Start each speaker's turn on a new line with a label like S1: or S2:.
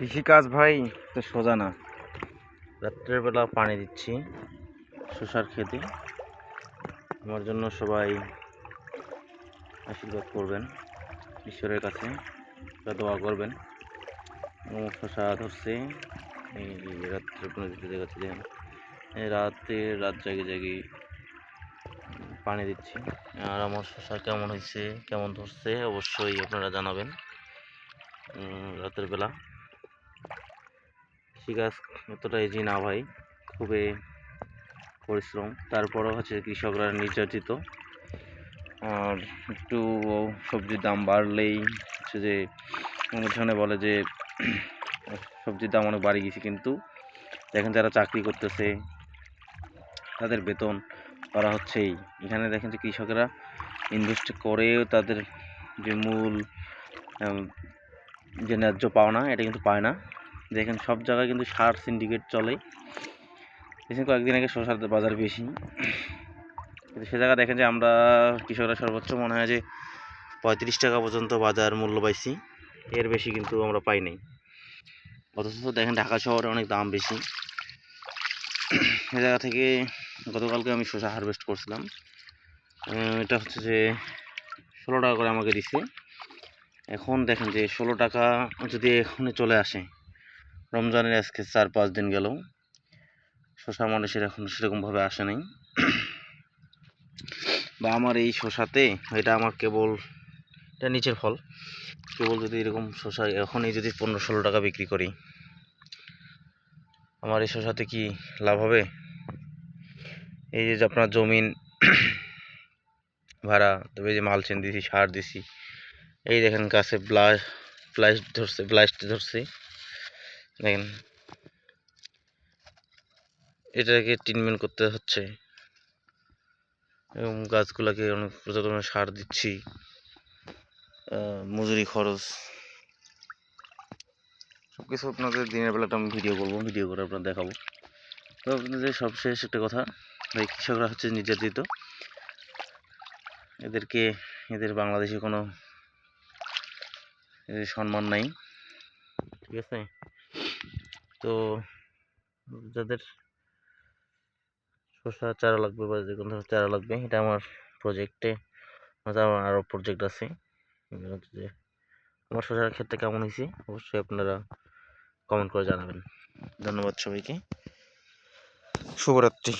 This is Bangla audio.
S1: কৃষিকাজ ভাই তো সোজা না। রাত্রের বেলা পানি দিচ্ছি শসার ক্ষেতে। আমার জন্য সবাই আশীর্বাদ করবেন, ঈশ্বরের কাছে দোয়া করবেন। শসা ধরছে এই রাত্রের কোনো দিতে দেখাচ্ছে, দেখেন রাত জাগি জাগি পানি দিচ্ছি। আর আমার শসা কেমন হয়েছে, কেমন ধরছে অবশ্যই আপনারা জানাবেন। রাতের বেলা কৃষিকাজ এতটা ইজি না ভাই, খুবই পরিশ্রম। তারপরও হচ্ছে কৃষকরা নির্যাতিত। আর একটু সবজির দাম বাড়লেই হচ্ছে যে অনুষ্ঠানে বলে যে সবজির দাম অনেক বাড়ে গেছে, কিন্তু দেখেন যারা চাকরি করতেছে তাদের বেতন করা হচ্ছেই। এখানে দেখেন যে কৃষকেরা ইনভেস্ট করেও তাদের যে মূল যে ন্যায্য পাওনা এটা কিন্তু পায় না। দেখেন সব জায়গায় কিন্তু সার সিন্ডিকেট চলে। দেখেন কয়েকদিন আগে শসার বাজার বেশি, কিন্তু সে জায়গায় দেখেন যে আমরা কৃষকরা সর্বোচ্চ মনে হয় যে 35 টাকা পর্যন্ত বাজার মূল্য পাইছি, এর বেশি কিন্তু আমরা পাই নাই। অথচ দেখেন ঢাকা শহরে অনেক দাম বেশি। সে জায়গা থেকে গতকালকে আমি শসা হারভেস্ট করছিলাম। এটা হচ্ছে যে 16 টাকা করে আমাকে দিছে। এখন দেখেন যে 16 টাকা যদি এখনই চলে আসে, রমজানের আজকে 4-5 দিন গেল, শসা মানুষের এখন সেরকমভাবে আসে নাই। বা আমার এই শসাতে এটা আমার কেবল এটা নিচের ফল, কেবল যদি এরকম শসা এখনই যদি 15-16 টাকা বিক্রি করি, আমার এই শসাতে কি লাভ হবে? এই যে আপনার জমিন ভাড়া, তবে যে মালচিন দিছি, সার দিছি, এই দেখেন গাছে ব্লাস্ট ধরছে দেখেন, এটাকে ট্রিটমেন্ট করতে হচ্ছে এবং গাছগুলোকে অনেক প্রচুর সার দিচ্ছি, মজুরি খরচ সবকিছু আপনাদের দিনের বেলাটা আমি ভিডিও করে আপনার দেখাবো। তো আপনাদের সবশেষ একটা কথা ভাই, কৃষকরা হচ্ছে নির্যাতিত। এদের বাংলাদেশে কোনো সম্মান নাই, ঠিক আছে? তো যাদের শসা চারা লাগবে বা যে কোনো চারা লাগবে, এটা আমার প্রজেক্টে আমার আরও প্রজেক্ট আছে। যে আমার শসার ক্ষেতটা কেমন হয়েছে অবশ্যই আপনারা কমেন্ট করে জানাবেন। ধন্যবাদ সবাইকে, শুভরাত্রি।